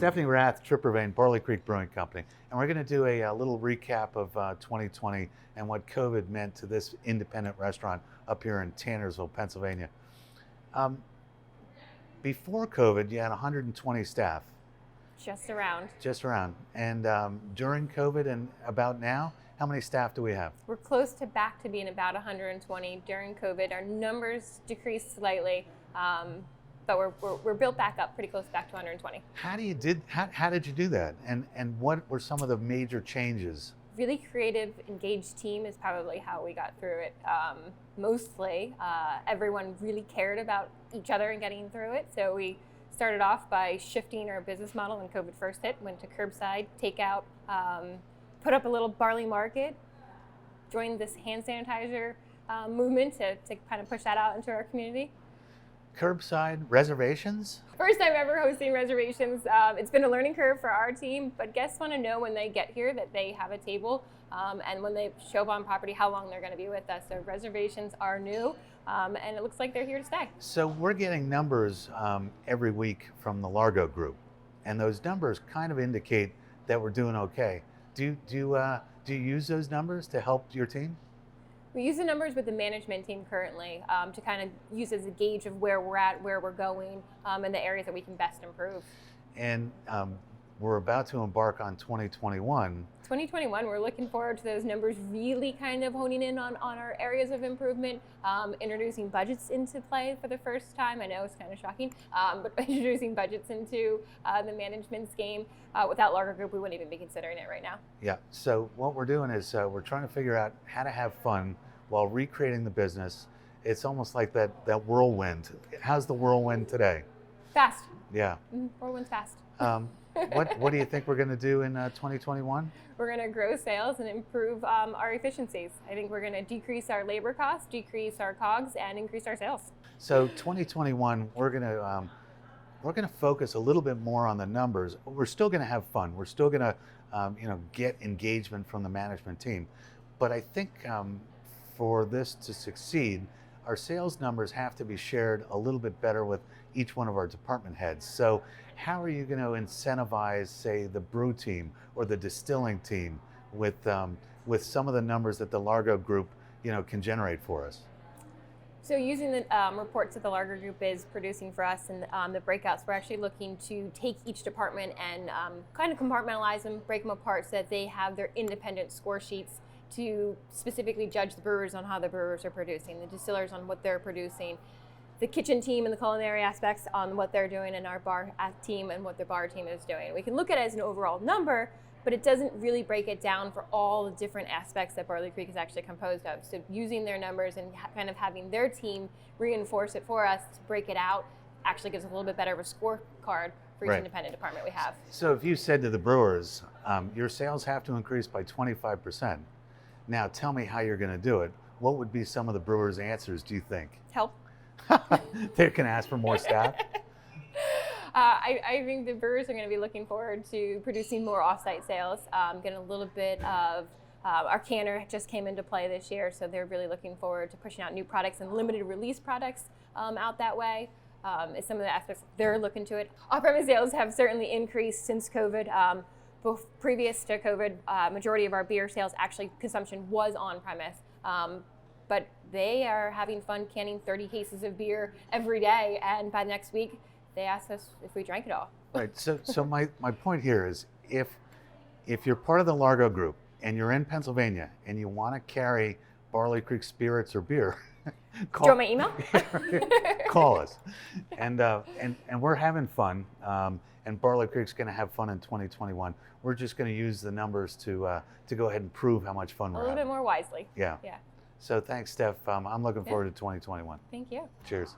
Stephanie Rath, Trip Ruvane, Barley Creek Brewing Company, and we're going to do a little recap of 2020 and what COVID meant to this independent restaurant up here in Tannersville, Pennsylvania. Before COVID, you had 120 staff. Just around. Just around. And during COVID and about now, how many staff do we have? We're close to back to being about 120 during COVID. Our numbers decreased slightly, but we're built back up pretty close back to 120. How did you do that? And what were some of the major changes? Really creative, engaged team is probably how we got through it. Mostly, everyone really cared about each other and getting through it. So we started off by shifting our business model when COVID first hit, went to curbside, takeout, put up a little barley market, joined this hand sanitizer movement to kind of push that out into our community. Curbside reservations? First time ever hosting reservations. It's been a learning curve for our team, but guests want to know when they get here that they have a table, and when they show up on property how long they're going to be with us. So reservations are new, and it looks like they're here to stay. So we're getting numbers every week from the Largo group, and those numbers kind of indicate that we're doing okay. Do you use those numbers to help your team? We use the numbers with the management team currently to kind of use as a gauge of where we're at, where we're going, and the areas that we can best improve. And we're about to embark on 2021. 2021, we're looking forward to those numbers really kind of honing in on our areas of improvement, introducing budgets into play for the first time. I know it's kind of shocking, but introducing budgets into the management's game. Without Largo Group, we wouldn't even be considering it right now. Yeah, so what we're doing is we're trying to figure out how to have fun while recreating the business. It's almost like that whirlwind. How's the whirlwind today? Fast. Yeah. Whirlwind's fast. What do you think we're going to do in 2021? We're going to grow sales and improve our efficiencies. I think we're going to decrease our labor costs, decrease our COGS, and increase our sales. So 2021, we're going to focus a little bit more on the numbers. We're still going to have fun. We're still going to get engagement from the management team. But I think for this to succeed, our sales numbers have to be shared a little bit better with each one of our department heads. So how are you going to incentivize, say, the brew team or the distilling team with some of the numbers that the Largo group can generate for us? So using the reports that the Largo group is producing for us and the breakouts, we're actually looking to take each department and kind of compartmentalize them, break them apart so that they have their independent score sheets to specifically judge the brewers on how the brewers are producing, the distillers on what they're producing, the kitchen team and the culinary aspects on what they're doing, and our bar team and what the bar team is doing. We can look at it as an overall number, but it doesn't really break it down for all the different aspects that Barley Creek is actually composed of. So using their numbers and kind of having their team reinforce it for us to break it out actually gives us a little bit better of a scorecard for each independent department we have. So if you said to the brewers, your sales have to increase by 25%, now tell me how you're going to do it. What would be some of the brewers' answers, do you think? Help. They can ask for more staff? I think the brewers are going to be looking forward to producing more off-site sales, getting a little bit of, our canner just came into play this year, so they're really looking forward to pushing out new products and limited release products out that way. Is some of the aspects they're looking to it. Off-premise sales have certainly increased since COVID. Both previous to COVID, majority of our beer sales, actually consumption was on-premise. But they are having fun canning 30 cases of beer every day, and by next week, they asked us if we drank it all. Right, so my point here is if you're part of the Largo group and you're in Pennsylvania and you want to carry Barley Creek spirits or beer, do you want my email? Call us. And we're having fun, and Barley Creek's going to have fun in 2021. We're just going to use the numbers to go ahead and prove how much fun we're having. A little bit more wisely. Yeah. So thanks, Steph. I'm looking forward to 2021. Thank you. Cheers.